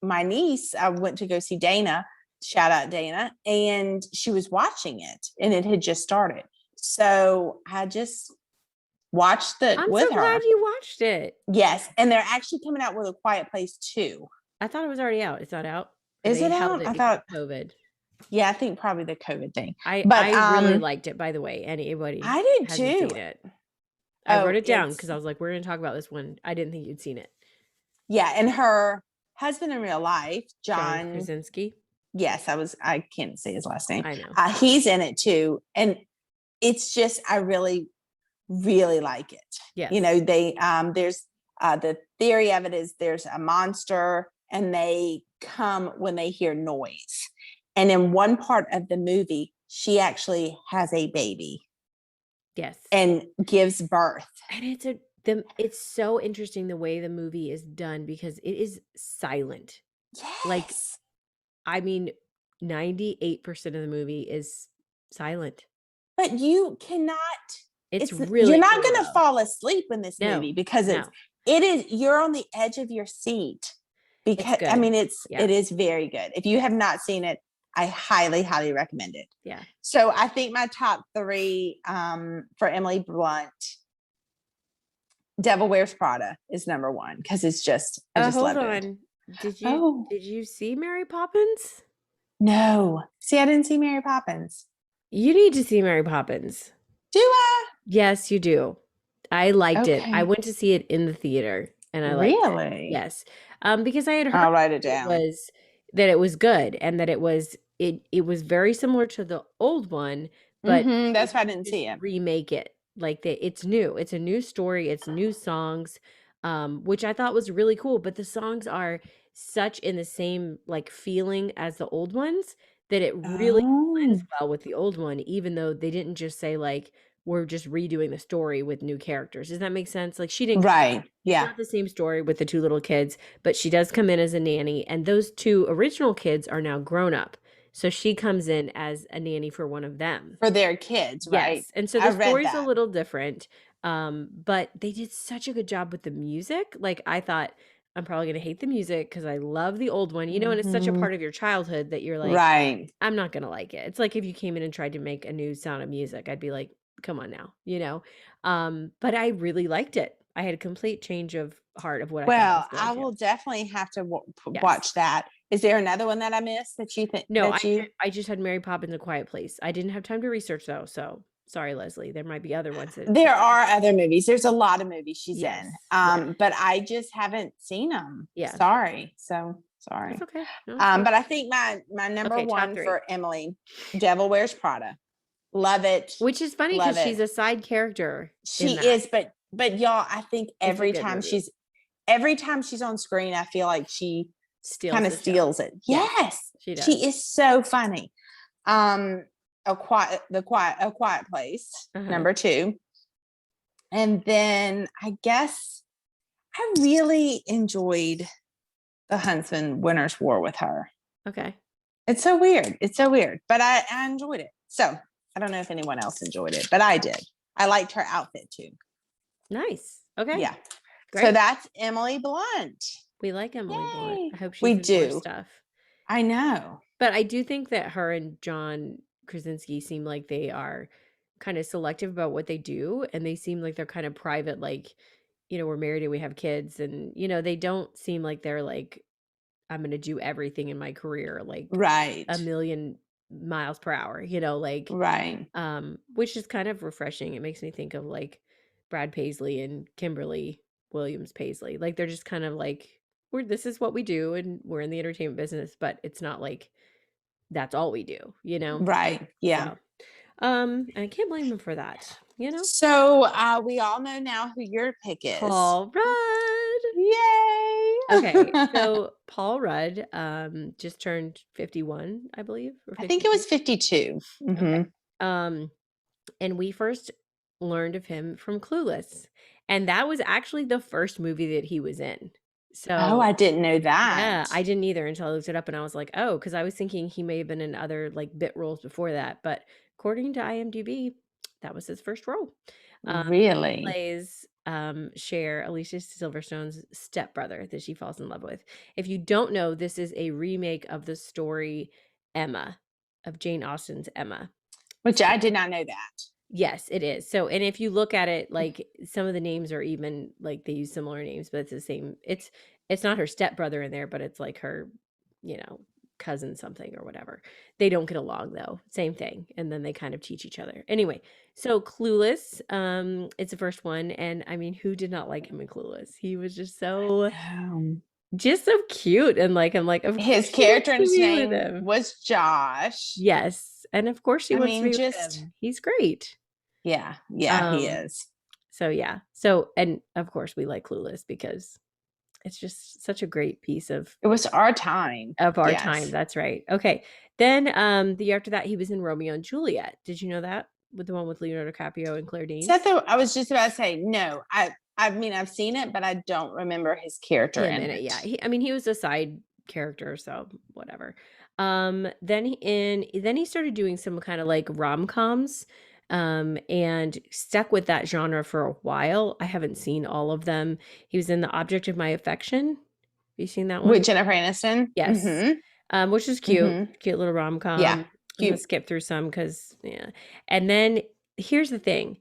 my niece. I went to go see Dana. Shout out Dana. And she was watching it, and it had just started. So I just watched it with her. I'm so glad you watched it. Yes. And they're actually coming out with A Quiet Place 2. I thought it was already out. It's not out. Is it out? I thought COVID. Yeah, I think probably the COVID thing. I really liked it, by the way. Anybody I did hasn't seen it. I wrote it down because I was like, we're going to talk about this one. I didn't think you'd seen it. Yeah. And her husband in real life, John Krasinski. Yes, I can't say his last name. I know. He's in it too. And it's just, I really, really like it. Yes. There's the theory of it is there's a monster, and they come when they hear noise. And in one part of the movie, she actually has a baby. Yes. And gives birth. And it's so interesting the way the movie is done because it is silent. Yes. Like, I mean, 98% of the movie is silent. But you cannot. It's really. You're not going to fall asleep in this movie because it is. You're on the edge of your seat because it is very good. If you have not seen it, I highly, highly recommend it. Yeah. So I think my top 3 for Emily Blunt Devil Wears Prada is number one because it's just I just Hold love it. on. Did Oh you see Mary Poppins? no, see, I didn't see Mary Poppins. You need to see Mary Poppins. Do I? Yes, you do. I liked it. I Okay, went to see it in the theater and I liked it. really? Yes. Because I had heard I'll write it that down. that it was good and that it was very similar to the old one, but they That's why I didn't didn't just see it. remake it. Like it's new. It's a new story, it's new songs, which I thought was really cool, but the songs are such in the same like feeling as the old ones that it really blends Oh, well with the old one, even though they didn't just say like we're just redoing the story with new characters. Does that make sense? Like she didn't right. it's Yeah. not the same story with the two little kids, but she does come in as a nanny, and those two original kids are now grown up. So she comes in as a nanny for one of them. For their kids, right? Yes. And so I the read story's a that. little different. But they did such a good job with the music. Like I thought I'm probably gonna hate the music because I love the old one, and it's such a Hmm. part of your childhood that you're like, Right. I'm not gonna like it. It's like if you came in and tried to make a new Sound of Music, I'd be like, come on now. But I really liked it. I had a complete change of heart of what I thought I Well, was going I to. will definitely have to Yes. watch that. Is there another one that I missed that you think No, that you? I just had Mary Poppins: A Quiet Place. I didn't have time to research though, so sorry, Leslie. There might be other ones that There are other movies. There's a lot of movies she's in, yes. Yeah. but I just haven't seen them. Yeah. Sorry, That's sorry. okay. No, it's fine. But I think my number Okay, top one 3. for Emily, Devil Wears Prada. Love it, Which is funny love because she's it. a side character in She that. is, but y'all, I think It's a good movie. every time she's on screen, I feel like she kind Steals of the show. steals it. Yes, Yes, she does. she is so funny. A Quiet Place, Uh-huh. number 2, and then I guess I really enjoyed The Huntsman Winter's War with her. Okay. It's so weird. It's so weird, but I enjoyed it. So I don't know if anyone else enjoyed it, but I did. I liked her outfit too. Nice. Okay. Yeah. So Great. that's Emily Blunt. We like Emily Blunt. Yay. I hope We she's in more do. stuff. I know. But I do think that her and John Krasinski seem like they are kind of selective about what they do, and they seem like they're kind of private, like, we're married and we have kids, and they don't seem like they're like, I'm gonna do everything in my career like Right. a million miles per hour, like Right. which is kind of refreshing. It makes me think of like Brad Paisley and Kimberly Williams Paisley. Like they're just kind of like, this is what we do and we're in the entertainment business, but it's not like that's all we do. Right. Yeah. So, and I can't blame them for that. So we all know now who your pick is. Paul Rudd. Yay. Okay, so Paul Rudd just turned 51, I believe, or I think it 52. was 52. Okay. Mm-hmm. And we first learned of him from Clueless. And that was actually the first movie that he was in. Oh, So, I didn't know that. yeah, I didn't either until I looked it up and I was like, oh, because I was thinking he may have been in other like bit roles before that. But according to IMDb, that was his first role. Really? Plays Cher, Alicia Silverstone's stepbrother that she falls in love with. If you don't know, this is a remake of the story Emma, of Jane Austen's Emma. Which I did not know that. Yes, it is. So, and if you look at it, like some of the names are even like they use similar names, but it's the same. It's not her stepbrother in there, but it's like her, cousin something or whatever. They don't get along though. Same thing. And then they kind of teach each other. Anyway, so Clueless, it's the first one, and I mean, who did not like him in Clueless? He was just so cute, and like I'm like, of His course she wants character to and his be with name him. was Josh. Yes, and of course she I wants to mean, be with just him. He's great. yeah, he Um, is. so yeah. So and of course we like Clueless because it's just such a great piece of It was our time. our Yes. time. That's right. Okay. Then the year after that he was in Romeo and Juliet. Did you know that? With the one with Leonardo DiCaprio and Claire Danes? I was just about to say, no, I mean, I've seen it, but I don't remember his character Him in in it, it. yeah. He was a side character, so whatever. Then he started doing some kind of like rom-coms, and stuck with that genre for a while. I haven't seen all of them. He was in The Object of My Affection. Have you seen that one? With Jennifer Aniston? Yes. Which is cute. Mm-hmm. Cute little rom-com. Yeah, I'm gonna cute. skip through some because yeah. And then here's the thing.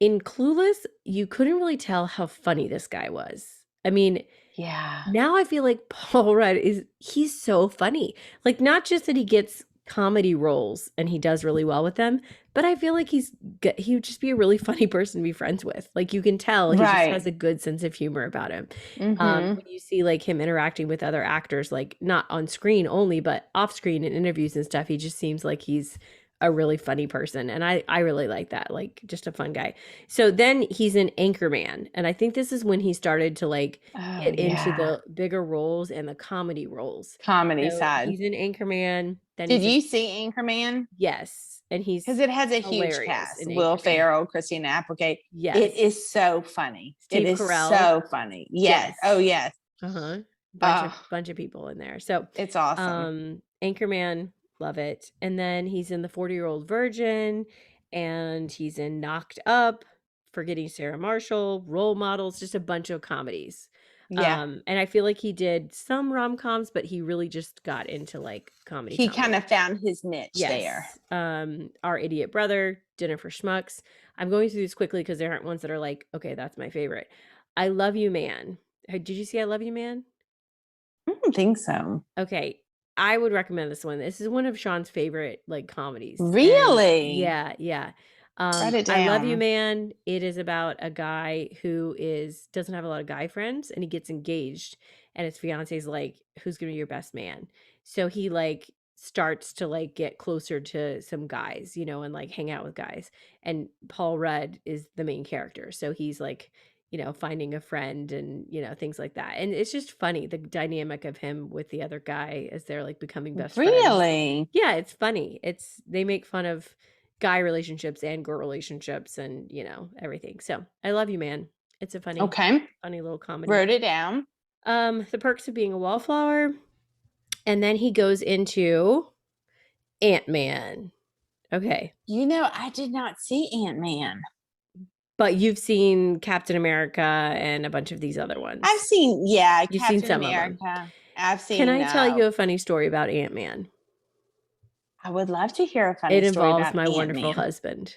In Clueless, you couldn't really tell how funny this guy was. I mean, Yeah. now I feel like Paul Rudd he's so funny. Like, not just that he gets comedy roles and he does really well with them, but I feel like he would just be a really funny person to be friends with. Like, you can tell he just has Right. a good sense of humor about him. Mm-hmm. When you see like him interacting with other actors, like not on screen only, but off screen in interviews and stuff, he just seems like he's a really funny person. And I really like that, like just a fun guy. So then he's an Anchorman. And I think this is when he started to like Oh, get into yeah. the bigger roles and the comedy roles. Comedy So side. he's in Anchorman, then Did he's in you see Anchorman? Yes, and Because he's it has a huge hilarious cast. in Will Anchorman. Ferrell, Christina Applegate. It Yes. is so funny. It Steve is Carell. so funny. Yes. Yes. Oh, yes. Uh-huh. Bunch of Oh, bunch of people in there. So, it's awesome. Anchorman, love it. And then he's in The 40-Year-Old Virgin, and he's in Knocked Up, Forgetting Sarah Marshall, Role Models, just a bunch of comedies. Yeah. And I feel like he did some rom-coms, but he really just got into like comedy. He kind of found his niche there. Yes. Our Idiot Brother, Dinner for Schmucks. I'm going through these quickly because there aren't ones that are like, okay, that's my favorite. I Love You Man. Did you see I Love You Man? I don't think so. Okay. I would recommend this one. This is one of Sean's favorite like comedies. And Really? yeah. Write it I Love You down. Man. It is about a guy who doesn't have a lot of guy friends and he gets engaged and his fiance's like, who's gonna be your best man? So he like starts to like get closer to some guys, and like hang out with guys. And Paul Rudd is the main character. So he's like, finding a friend and, things like that. And it's just funny, the dynamic of him with the other guy as they're like becoming best friends. Really? Yeah, it's funny. They make fun of guy relationships and girl relationships and, everything. So I Love You Man. It's a Okay. funny little comedy. Wrote it down. The Perks of Being a Wallflower. And then he goes into Ant-Man. Okay. I did not see Ant-Man. But you've seen Captain America and a bunch of these other ones. I've seen, yeah, You've Captain seen some America. of them. I've seen. Can I tell you a funny story about Ant-Man? I would love to hear a funny It story involves about my Ant-Man. wonderful husband.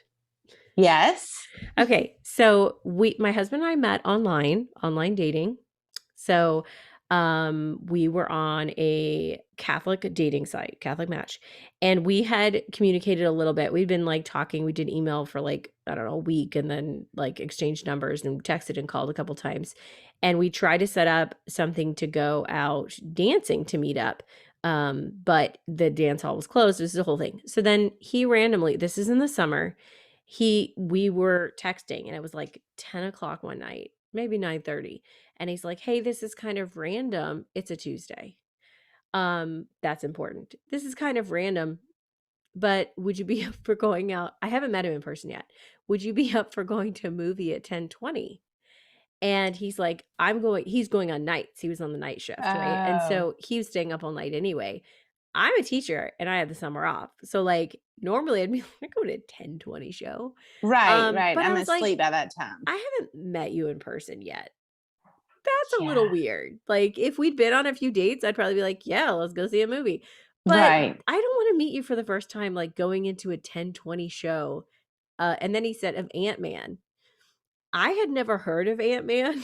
Yes. Okay, so my husband and I met online dating. So we were on a Catholic dating site, Catholic Match, and we had communicated a little bit. We'd been like talking, we did email for like, I don't know, a week and then like exchanged numbers and texted and called a couple times. And we tried to set up something to go out dancing to meet up. But the dance hall was closed. This is the whole thing. So then he randomly, this is in the summer, we were texting and it was like 10 o'clock one night, maybe 9:30. And he's like, hey, this is kind of random. It's a Tuesday. That's important. This is kind of random, but would you be up for going out? I haven't met him in person yet. Would you be up for going to a movie at 10:20? And he's like, he's going on nights. He was on the night shift, right? And Oh. so he was staying up all night anyway. I'm a teacher and I had the summer off. So like normally I'd be like, go to a 10:20 show. Right. But I I'm was like, asleep by that time. I haven't met you in person yet. That's a Yeah. little weird. Like if we'd been on a few dates, I'd probably be like, yeah, let's go see a movie. But Right. I don't want to meet you for the first time, like going into a 10:20 show. And then he said of Ant-Man. I had never heard of Ant-Man.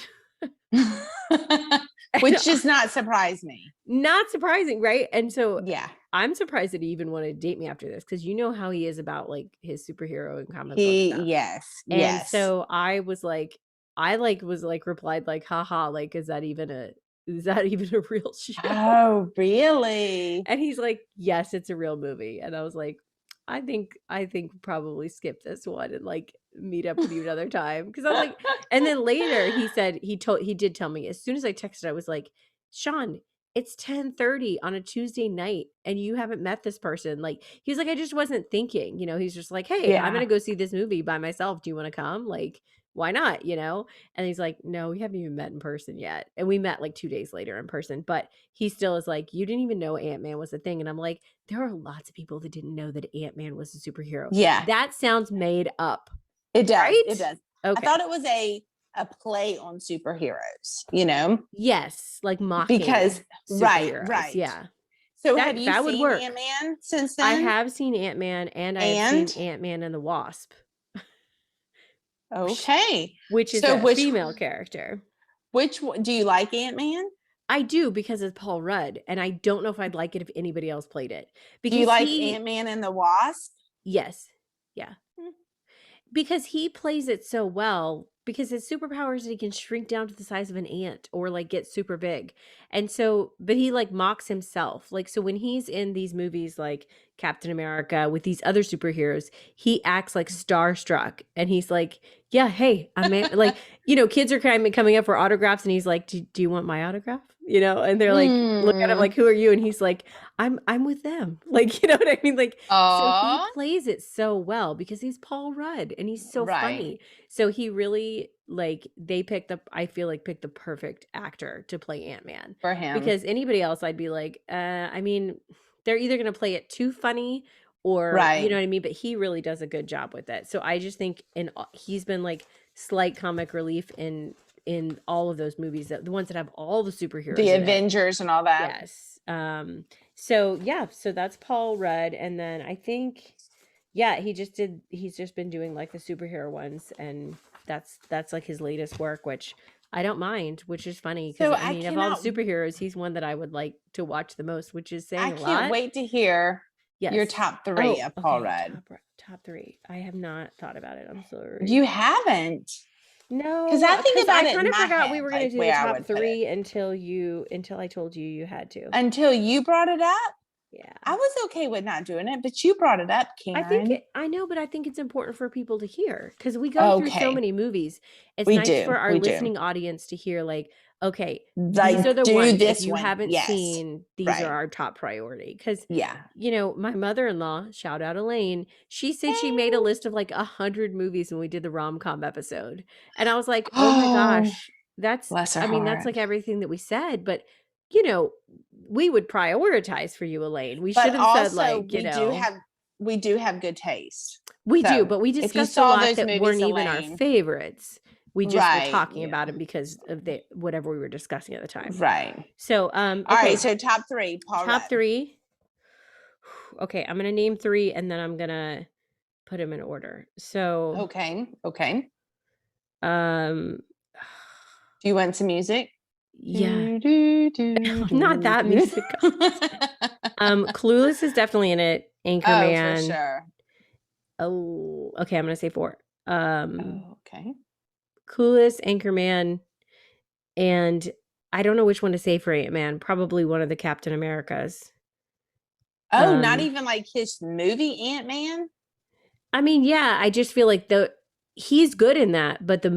Which does not surprise me. Not surprising, right? And so Yeah. I'm surprised that he even wanted to date me after this because you know how he is about like his superhero and comic book stuff. Yes. And so I was like, replied like, haha, like, is that even a real show? Oh, really? And he's like, yes, it's a real movie. And I was like, I think probably skip this one and like meet up with you another time. Cause I was like, and then later he said, he did tell me as soon as I texted, I was like, Sean, it's 10:30 on a Tuesday night and you haven't met this person. Like, he was like, I just wasn't thinking, he's just like, hey, I'm going to go see this movie by myself. Do you want to come? Like, why not? And he's like, no, we haven't even met in person yet. And we met like 2 days later in person, but he still is like, you didn't even know Ant-Man was a thing. And I'm like, there are lots of people that didn't know that Ant-Man was a superhero. Yeah. That sounds made up. It does. Right? It does. Okay. I thought it was a play on superheroes, Yes, like mocking because superheroes. right. Yeah. So have you seen work. Ant-Man since then? I have seen Ant-Man and I have seen Ant-Man and the Wasp. Okay. Which is So a female character. Which one do you like, Ant-Man? I do, because it's Paul Rudd, and I don't know if I'd like it if anybody else played it. Do you like Ant-Man and the Wasp? Yes. Yeah. Because he plays it so well, because his superpower is that he can shrink down to the size of an ant or like get super big. And so, but he like mocks himself. Like, so when he's in these movies like Captain America with these other superheroes, he acts like starstruck, and he's like, yeah, hey, I'm like, kids are kind of coming up for autographs, and he's like, do you want my autograph? And they're like, look at him like, who are you? And he's like, I'm with them. Like, you know what I mean? Like, so he plays it so well because he's Paul Rudd and he's so funny. So he really, like, I feel like picked the perfect actor to play Ant-Man for him, because anybody else I'd be like, I mean, they're either going to play it too funny or, you know what I mean? But he really does a good job with it. So I just think he's been like slight comic relief in all of those movies, the ones that have all the superheroes, the Avengers and all that. Yes. So yeah, so that's Paul Rudd. And then I think, he's just been doing like the superhero ones, and that's like his latest work, which I don't mind, which is funny because of all the superheroes, he's one that I would like to watch the most, which is saying a lot. I can't wait to hear your top 3 of Paul Rudd. Top 3. I have not thought about it. I'm sorry. You haven't? No, because I think about it. I kind of forgot we were going to do the top 3 until I told you had to. Until you brought it up. Yeah, I was okay with not doing it, but you brought it up, Karen. I know, but I think it's important for people to hear because we go through so many movies. It's nice for our listening audience to hear, like, okay, these are the ones if you haven't seen, these are our top priority. Because my mother-in-law, shout out Elaine, she said she made a list of like 100 movies when we did the rom-com episode, and I was like, oh my gosh, that's that's like everything that we said, but we would prioritize for you, Elaine. We should have said, like, we do have good taste. We do, but we discussed a lot that weren't even our favorites. We just were talking about it because of whatever we were discussing at the time. Right. So, all right. So top 3, Paul Rudd. 3. Okay, I'm gonna name 3, and then I'm gonna put them in order. So. Okay. Do you want some music? Yeah. Not that music. Clueless is definitely in it. Anchorman. Oh, for sure. Oh, okay. I'm gonna say 4. Okay. Clueless, Anchorman, and I don't know which one to say for Ant-Man. Probably one of the Captain Americas. Oh, not even like his movie Ant-Man? I mean, yeah. I just feel like he's good in that, but the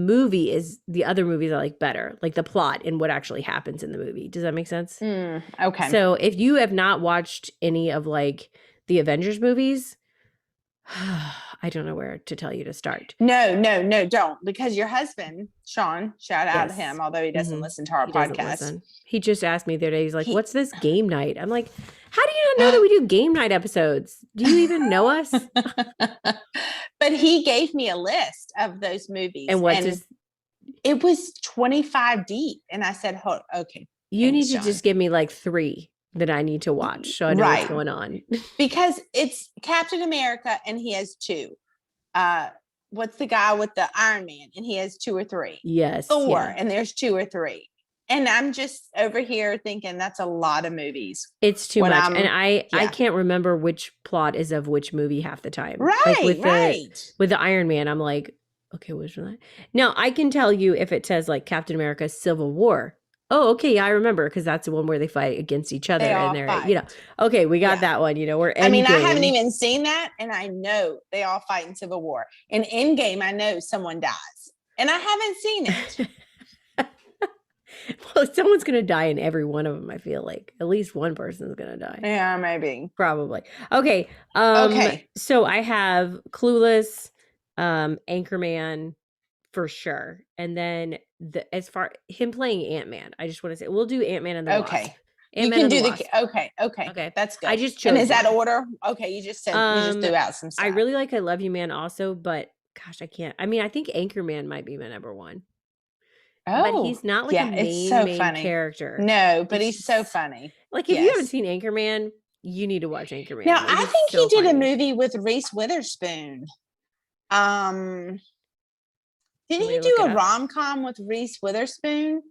other movies I like better, like the plot and what actually happens in the movie. Does that make sense? Okay. So if you have not watched any of like the Avengers movies, I don't know where to tell you to start. No, don't. Because your husband, Sean, shout out to him, although he doesn't listen to our podcast. He just asked me the other day, he's like, what's this game night? I'm like, how do you not know that we do game night episodes? Do you even know us? But he gave me a list of those movies. And it was 25 deep. And I said, okay. You need to just give me like 3 that I need to watch so I know what's going on. Because it's Captain America and he has 2. What's the guy with the Iron Man? And he has 2 or 3. Yes. Thor, and there's 2 or 3. And I'm just over here thinking that's a lot of movies. It's too much. And I can't remember which plot is of which movie half the time. Right, with the Iron Man, I'm like, okay, which one? Now, I can tell you if it says like Captain America Civil War. Oh, okay, yeah, I remember, because that's the one where they fight against each other. And they're, okay, we got that one, we're Endgame. I haven't even seen that, and I know they all fight in Civil War. In Endgame, I know someone dies, and I haven't seen it. Well, someone's going to die in every one of them, I feel like. At least one person's going to die. Yeah, maybe. Probably. Okay. Okay. So I have Clueless, Anchorman, for sure. And then as far him playing Ant-Man, I just want to say we'll do Ant-Man and the Wasp. Ant-Man you can do okay. That's good. I just chose. And is that order? Okay, you just said you just threw out some stuff. I really like I Love You Man also, but gosh, I can't. I mean, I think Anchorman might be my number 1. But he's not like a main character. No, but he's so funny. Like if you haven't seen Anchorman, you need to watch Anchorman. Now, I think he did a movie with Reese Witherspoon. Didn't he do a rom-com with Reese Witherspoon?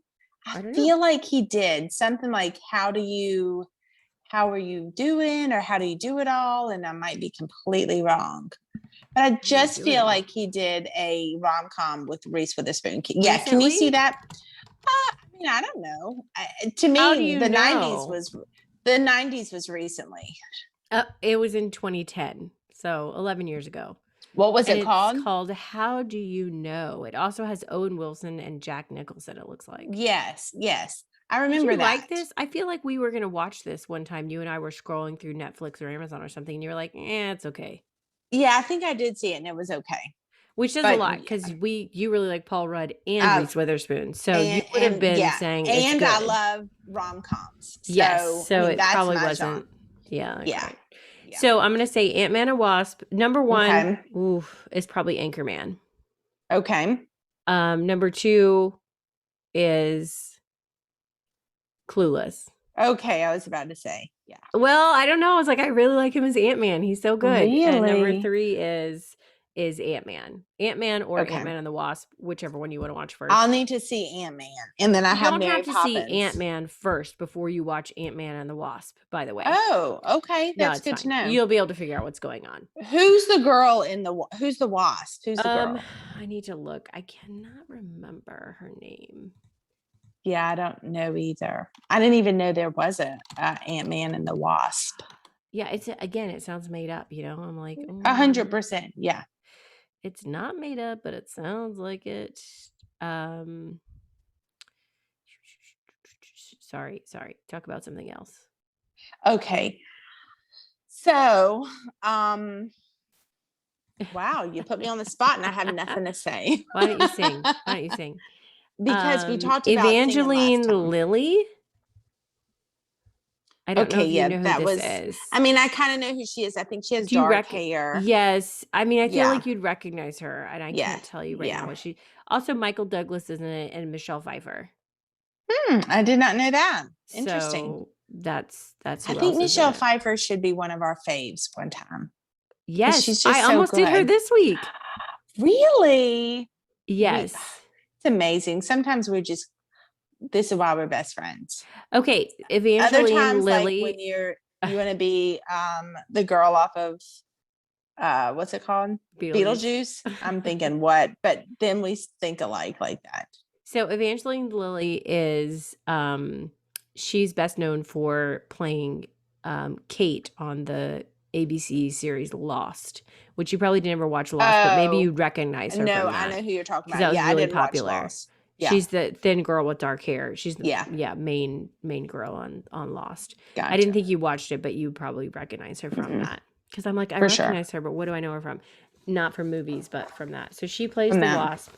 I feel like he did something like how are you doing, or how do you do it all? And I might be completely wrong, but I just feel like he did a rom-com with Reese Witherspoon. Yeah, recently? Can you see that? I mean, I don't know. To me, the 90s was recently. It was in 2010, so 11 years ago. What was it called? It's called How Do You Know? It also has Owen Wilson and Jack Nicholson, it looks like. Yes. I remember that. Like this? I feel like we were going to watch this one time. You and I were scrolling through Netflix or Amazon or something, and you were like, it's okay. Yeah, I think I did see it, and it was okay. Which says a lot, because you really like Paul Rudd and Reese Witherspoon. So you would have been saying it's good. And I love rom-coms. Yes, so it probably wasn't. Yeah. Right. So I'm going to say Ant-Man and Wasp. Number 1 is probably Anchorman. Okay. Number 2 is Clueless. Okay, I was about to say. Yeah. Well, I don't know. I was like, I really like him as Ant-Man. He's so good. Really? And number 3 is Ant-Man. Ant-Man or Ant-Man and the Wasp, whichever one you want to watch first. I'll need to see Ant-Man. And then I have Mary Poppins. You don't have to see Ant-Man first before you watch Ant-Man and the Wasp, by the way. Oh, okay. That's good to know. You'll be able to figure out what's going on. Who's the girl who's the Wasp? Who's the girl? I need to look. I cannot remember her name. Yeah, I don't know either. I didn't even know there was a Ant-Man and the Wasp. Yeah, it sounds made up, I'm like 100%. Yeah. It's not made up, but it sounds like it. Sorry. Talk about something else. Okay. So, wow, you put me on the spot and I have nothing to say. Why don't you sing? Because we talked about Evangeline Lilly. I don't know if you know who this is. I mean, I kind of know who she is. I think she has dark hair. Yes. I mean, I feel like you'd recognize her, and I can't tell you right now what she. Also, Michael Douglas is in it, and Michelle Pfeiffer. I did not know that. Interesting. So that's. I think Michelle Pfeiffer should be one of our faves one time. Yes, she's just I almost did her this week. Really? Yes. It's amazing. Sometimes this is why we're best friends. Okay, Evangeline Lilly. Like when you want to be the girl off of what's it called? Beetlejuice. I'm thinking what, but then we think alike like that. So Evangeline Lilly is she's best known for playing Kate on the ABC series Lost, which you probably didn't ever watch Lost, but maybe you'd recognize her. No, from that, I know who you're talking about. That was really I did popular. Watch Lost. Yeah. She's the thin girl with dark hair. She's the main girl on Lost. Gotcha. I didn't think you watched it, but you probably recognize her from that. Because I'm like, I recognize her, but what do I know her from? Not from movies, but from that. So she plays the Wasp.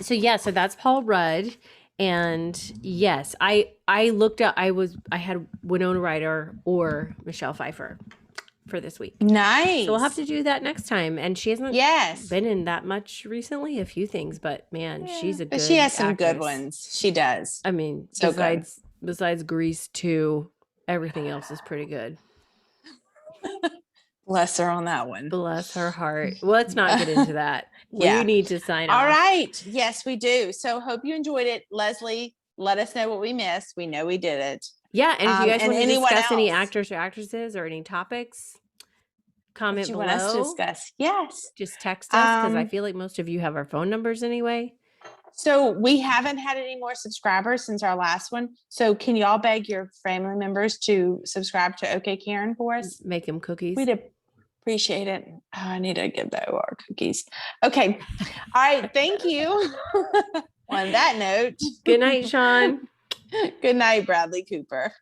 So that's Paul Rudd. And yes, I looked up. I had Winona Ryder or Michelle Pfeiffer for this week. Nice. So we'll have to do that next time. And she hasn't been in that much recently, a few things, but man, she's a good She has some actress. good ones. She does. I mean, besides Grease 2, everything else is pretty good. Bless her on that one. Bless her heart. Well, let's not get into that. We need to sign off. All right. Yes, we do. So hope you enjoyed it. Leslie, let us know what we missed. We know we did it. Yeah, and if you guys want to discuss any actors or actresses or any topics, comment below. Want us to discuss? Yes. Just text us, because I feel like most of you have our phone numbers anyway. So we haven't had any more subscribers since our last one. So can y'all beg your family members to subscribe to OK Karen for us? Make them cookies. We'd appreciate it. Oh, I need to give those our cookies. Okay. All right. Thank you. On that note. Good night, Sean. Good night, Bradley Cooper.